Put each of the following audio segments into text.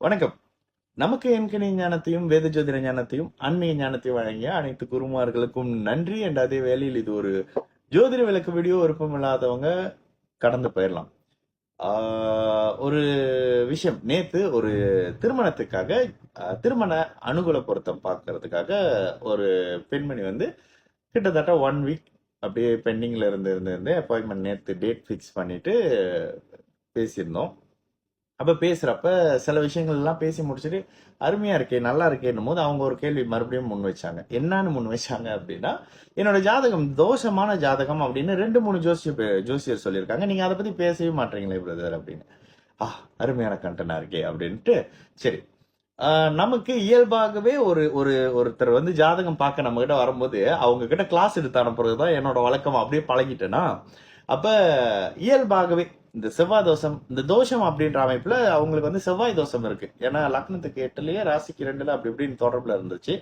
வணக்கம். நமக்கு எண்கணி ஞானத்தையும் வேத ஜோதிட ஞானத்தையும் ஆன்மீக ஞானத்தையும் வழங்கிய அனைத்து குருமார்களுக்கும் நன்றி. அண்ட் அதே வேளையில் இது ஒரு ஜோதிட விளக்கு வீடியோ. விருப்பம் இல்லாதவங்க கடந்து போயிடலாம். ஒரு விஷயம், நேத்து ஒரு திருமணத்துக்காக திருமண அனுகூல பொருத்தம் பார்க்கறதுக்காக ஒரு பெண்மணி வந்து கிட்டத்தட்ட 1 வீக் அப்படியே பெண்டிங்ல இருந்து அப்பாயின்மெண்ட் நேற்று டேட் ஃபிக்ஸ் பண்ணிட்டு பேசியிருந்தோம். அப்ப பேசுறப்ப சில விஷயங்கள் எல்லாம் பேசி முடிச்சுட்டு அருமையா இருக்கே நல்லா இருக்கேன்னும் போது அவங்க ஒரு கேள்வி மறுபடியும் முன் வச்சாங்க. என்னன்னு முன் வச்சாங்க அப்படின்னா, என்னோட ஜாதகம் தோஷமான ஜாதகம் அப்படின்னு 2-3 ஜோசியர் சொல்லியிருக்காங்க. நீங்க அதை பத்தி பேசவே மாட்டீங்களே பிரதர் அப்படின்னு. அருமையான கண்டனா இருக்கே அப்படின்ட்டு. சரி, நமக்கு இயல்பாகவே ஒருத்தர் வந்து ஜாதகம் பார்க்க நம்ம கிட்ட வரும்போது அவங்க கிட்ட கிளாஸ் எடுத்து அனுப்புறதுதான் என்னோட வழக்கம். அப்படியே பழகிட்டேன்னா அப்ப இயல்பாகவே இந்த செவ்வாய் தோஷம், இந்த தோஷம் அப்படின்ற அமைப்புல அவங்களுக்கு வந்து செவ்வாய் தோஷம் இருக்கு. ஏன்னா லக்னத்துக்கு 8லயே ராசிக்கு 2ல அப்படி இப்படின்னு தொடர்புல இருந்துச்சு.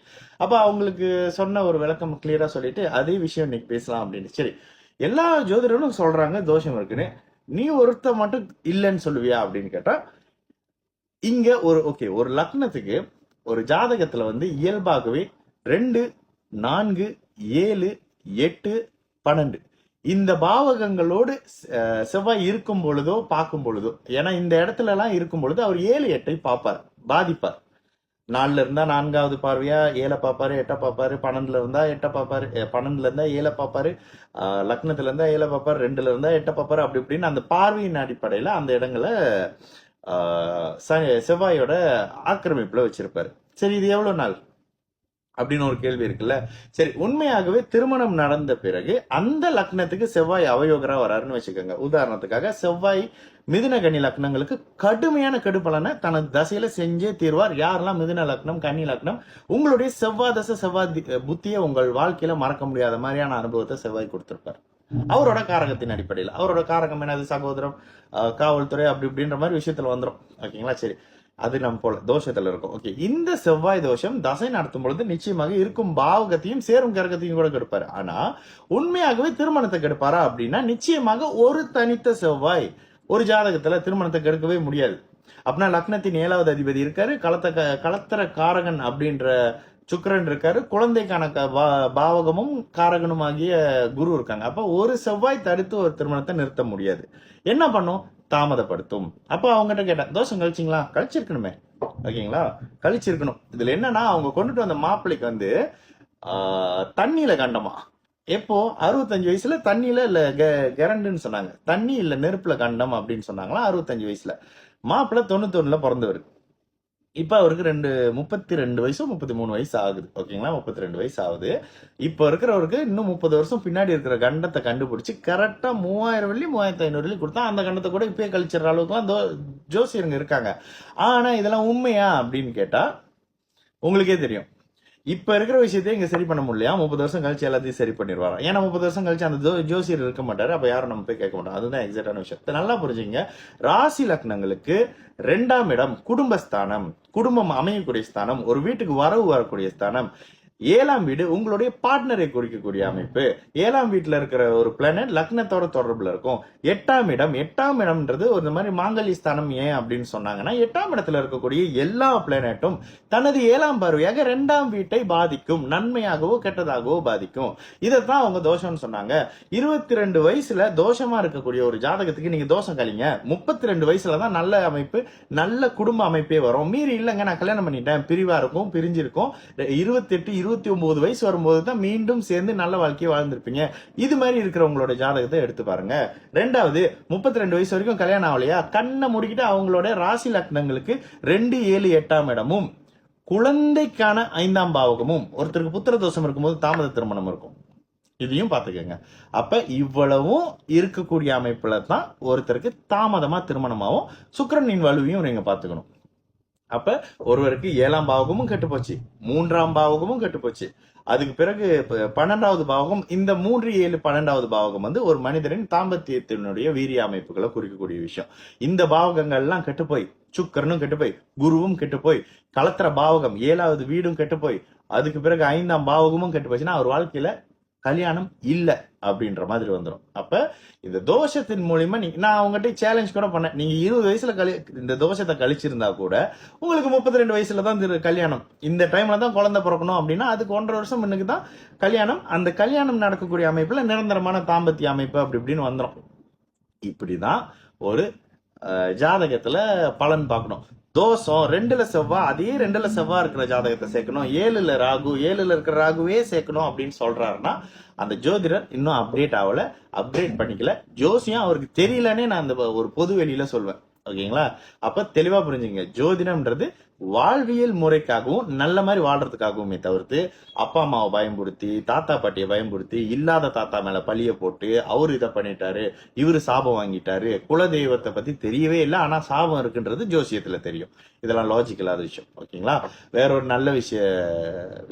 அப்ப அவங்களுக்கு சொன்ன ஒரு விளக்கம் கிளியரா சொல்லிட்டு அதே விஷயம் இன்னைக்கு பேசலாம் அப்படின்னு. சரி, எல்லா ஜோதிடரும் சொல்றாங்க தோஷம் இருக்குன்னு, நீ ஒருத்த மட்டும் இல்லைன்னு சொல்லுவியா அப்படின்னு கேட்டா, இங்க ஒரு லக்னத்துக்கு ஒரு ஜாதகத்துல வந்து இயல்பாகவே 2, 4, 7, 8, 12 இந்த பாவகங்களோடு செவ்வாய் இருக்கும் பொழுதோ பார்க்கும் பொழுதோ, ஏன்னா இந்த இடத்துல எல்லாம் இருக்கும் பொழுது அவர் 7, 8 பார்ப்பார், பாதிப்பார். 4ல இருந்தா 4வது பார்வையா 7 பார்ப்பாரு, 8 பார்ப்பாரு, 12ல இருந்தா 8 பார்ப்பாரு, 12ல இருந்தா 7 பார்ப்பாரு, லக்னத்துல இருந்தா 7 பார்ப்பாரு, 2ல இருந்தா 8 பார்ப்பாரு. அப்படி இப்படின்னு அந்த பார்வையின் அடிப்படையில அந்த இடங்களை செவ்வாயோட ஆக்கிரமிப்புல வச்சிருப்பாரு. சரி, இது எவ்வளவு நாள் அப்படின்னு ஒரு கேள்வி இருக்குல்ல. சரி, உண்மையாகவே திருமணம் நடந்த பிறகு அந்த லக்னத்துக்கு செவ்வாய் அவயோகரா வராருன்னு வச்சுக்கோங்க. உதாரணத்துக்காக செவ்வாய் மிதுன கன்னி லக்னங்களுக்கு கடுமையான கெடுபலனை தனது தசையில செஞ்சே தீர்வார். யாரெல்லாம் மிதுன லக்னம், கன்னி லக்னம், உங்களுடைய செவ்வாய் தசை செவ்வாய் புத்தியை உங்கள் வாழ்க்கையில மறக்க முடியாத மாதிரியான அனுபவத்தை செவ்வாய் கொடுத்திருப்பார். அவரோட காரகத்தின் அடிப்படையில். அவரோட காரகம் என்னது? சகோதரம், காவல்துறை, அப்படி இப்படின்ற மாதிரி விஷயத்துல வந்துடும். ஓகேங்களா? சரி, அது நம்ம போல தோஷத்துல இருக்கும். ஓகே, இந்த செவ்வாய் தோஷம் தசை நடத்தும் பொழுது நிச்சயமாக இருக்கும் பாவகத்தையும் சேரும் கரகத்தையும் கூட கெடுப்பாரு. ஆனா உண்மையாகவே திருமணத்தை கெடுப்பாரா அப்படின்னா, நிச்சயமாக ஒரு தனித்த செவ்வாய் ஒரு ஜாதகத்துல திருமணத்தை கெடுக்கவே முடியாது. அப்படின்னா லக்னத்தின் 7வது அதிபதி இருக்காரு, களத்திர காரகன் அப்படின்ற சுக்கிரன் இருக்காரு, குழந்தைக்கான பாவகமும் காரகனும் ஆகிய குரு இருக்காங்க. அப்ப ஒரு செவ்வாய் தடுத்து ஒரு திருமணத்தை நிறுத்த முடியாது. என்ன பண்ணும்? தாமதப்படுத்தும். அப்ப அவங்ககிட்ட கேட்டேன், தோஷம் கழிச்சிங்களா? கழிச்சிருக்கணுமே. ஓகேங்களா? கழிச்சிருக்கணும். இதுல என்னன்னா, அவங்க கொண்டுட்டு வந்த மாப்பிள்ளைக்கு வந்து தண்ணியில கண்டமா. எப்போ? 65 வயசுல தண்ணியில இல்ல கரண்டுன்னு சொன்னாங்க. தண்ணி இல்ல நெருப்புல கண்டம் அப்படின்னு சொன்னாங்களா 65 வயசுல. மாப்பிள்ளை 91ல பிறந்தவர். இப்ப அவருக்கு 32 வயசோ 33 வயசு ஆகுது. ஓகேங்களா? 32 வயசு ஆகுது. இப்ப இருக்கிறவருக்கு இன்னும் 30 வருஷம் பின்னாடி இருக்கிற கண்டத்தை கண்டுபிடிச்சு கரெக்டா 3000 வெள்ளி 3500 வெள்ளி கொடுத்தா அந்த கண்டத்தை கூட இப்பயே கழிச்சிடுற அளவுக்கு எல்லாம் ஜோசியருங்க இருக்காங்க. ஆனா இதெல்லாம் உண்மையா அப்படின்னு கேட்டா உங்களுக்கே தெரியும். இப்ப இருக்கிற விஷயத்தையும் இங்க சரி பண்ண முடியலையா? 30 வருஷம் கழிச்சு எல்லாத்தையும் சரி பண்ணிடுவாரா? ஏன்னா 30 வருஷம் கழிச்சு அந்த ஜோசியர் இருக்க மாட்டாரு. அப்ப யாரும் நம்ம போய் கேட்க மாட்டோம். அதுதான் எக்ஸாக்டான விஷயம். நல்லா புரிஞ்சுங்க. ராசி லக்னங்களுக்கு 2ஆம் இடம் குடும்பஸ்தானம், குடும்பம் அமையக்கூடிய ஸ்தானம், ஒரு வீட்டுக்கு வரவு வரக்கூடிய ஸ்தானம். 7ஆம் வீடு உங்களுடைய பார்ட்னரை குறிக்கக்கூடிய அமைப்பு. 7ஆம் வீட்டுல இருக்கிற ஒரு பிளானட் லக்னத்தோட தொடர்புல இருக்கும். 8ஆம் இடம்ன்றது ஒரு மாதிரி மாங்கல்ய ஸ்தானம். ஏன் அப்படின்னு சொன்னாங்கன்னா, 8ஆம் இடத்துல இருக்கக்கூடிய எல்லா பிளானட்டும் தனது 7ஆம் பார்வையாக 2ஆம் வீட்டை பாதிக்கும், நன்மையாகவோ கெட்டதாகவோ பாதிக்கும். இதைத்தான் அவங்க தோஷம்னு சொன்னாங்க. 22 வயசுல தோஷமா இருக்கக்கூடிய ஒரு ஜாதகத்துக்கு நீங்க தோஷம் கழிங்க. 32 வயசுலதான் நல்ல அமைப்பு, நல்ல குடும்ப அமைப்பே வரும். மீறி இல்லைங்க நான் கல்யாணம் பண்ணிட்டேன், பிரிவா இருக்கும், பிரிஞ்சிருக்கும், 28 29 வயசு வரும்போது தான் மீண்டும் சேர்ந்து நல்ல வாழ்க்கையை வாழ்ந்திருப்பீங்க. இது மாதிரி இருக்கிறவங்களோட ஜாதகத்தை எடுத்து பாருங்க. 2வது, 32 வயசு வரைக்கும் கல்யாணம் ஆகலையா? கண்ணை முடிக்கிட்டு அவங்களோட ராசி லக்னங்களுக்கு 2, 7, 8ஆம் இடமும் குழந்தைக்கான 5ஆம் பாவகமும், ஒருத்தருக்கு புத்திர தோஷம் இருக்கும்போது தாமத திருமணம் இருக்கும். இதையும் பாத்துக்கோங்க. அப்ப இவ்வளவும் இருக்கக்கூடிய அமைப்புல தான் ஒருத்தருக்கு தாமதமா திருமணமாவும் சுக்கிரனின் வலுவையும் நீங்க பாத்துக்கணும். அப்ப ஒருவருக்கு 7ஆம் பாவகமும் கெட்டு போச்சு, 3ஆம் பாவகமும் கெட்டு போச்சு. அதுக்கு பிறகு 12வது பாவகம். இந்த 3, 7, 12வது பாவகம் வந்து ஒரு மனிதரின் தாம்பத்தியத்தினுடைய வீரிய அமைப்புகளை குறிக்கக்கூடிய விஷயம். இந்த பாவகங்கள் எல்லாம் கெட்டு போய், சுக்கரனும் கெட்டு போய், குருவும் கெட்டு போய், களத்திர பாவகம் 7வது வீடும் கெட்டு போய், அதுக்கு பிறகு 5ஆம் பாவகமும் கெட்டு போச்சுன்னா அவர் வாழ்க்கையில கல்யாணம் இல்ல அப்படின்ற மாதிரி வந்துடும். அப்ப இந்த தோஷத்தின் மூலியமா நான் உங்ககிட்ட சேலஞ்ச் கூட பண்ணேன், நீங்க 20 வயசுல இந்த தோஷத்தை கழிச்சிருந்தா கூட உங்களுக்கு 32 வயசுல தான் கல்யாணம், இந்த டைம்ல தான் குழந்தை பிறக்கணும் அப்படின்னா அதுக்கு 1.5 வருஷம் முன்னுக்கு தான் கல்யாணம். அந்த கல்யாணம் நடக்கக்கூடிய அமைப்புல நிரந்தரமான தாம்பத்திய அமைப்பு அப்படி இப்படின்னு வந்துடும். இப்படிதான் ஒரு ஜாதகத்துல பலன் பார்க்கணும். தோஷம் 2ல செவ்வாய், அதே 2ல செவ்வாய் இருக்கிற ஜாதகத்தை சேர்க்கணும், 7ல ராகு, 7ல இருக்கிற ராகுவே சேர்க்கணும் அப்படின்னு சொல்றாருன்னா அந்த ஜோதிடர் இன்னும் அப்டேட் ஆகல, அப்டேட் பண்ணிக்கல. ஜோசியம் அவருக்கு தெரியலன்னே நான் அந்த ஒரு பொது வெளியில சொல்வேன். ஓகேங்களா? அப்ப தெளிவா புரிஞ்சுங்க, ஜோதிடம்ன்றது வாழ்வியல் முறைக்காகவும் நல்ல மாதிரி வாழ்றதுக்காகவுமே தவிர்த்து அப்பா அம்மாவை பயன்படுத்தி தாத்தா பாட்டியை பயன்படுத்தி இல்லாத தாத்தா மேல பழிய போட்டு அவரு இதை பண்ணிட்டாரு, இவரு சாபம் வாங்கிட்டாரு, குலதெய்வத்தை பத்தி தெரியவே இல்லை ஆனா சாபம் இருக்குன்றது ஜோசியத்துல தெரியும். இதெல்லாம் லாஜிக் இல்லாத விஷயம். ஓகேங்களா? வேற ஒரு நல்ல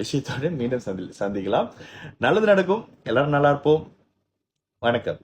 விஷயத்தோட மீண்டும் சந்திக்கலாம். நல்லது நடக்கும். எல்லாரும் நல்லா இருப்போம். வணக்கம்.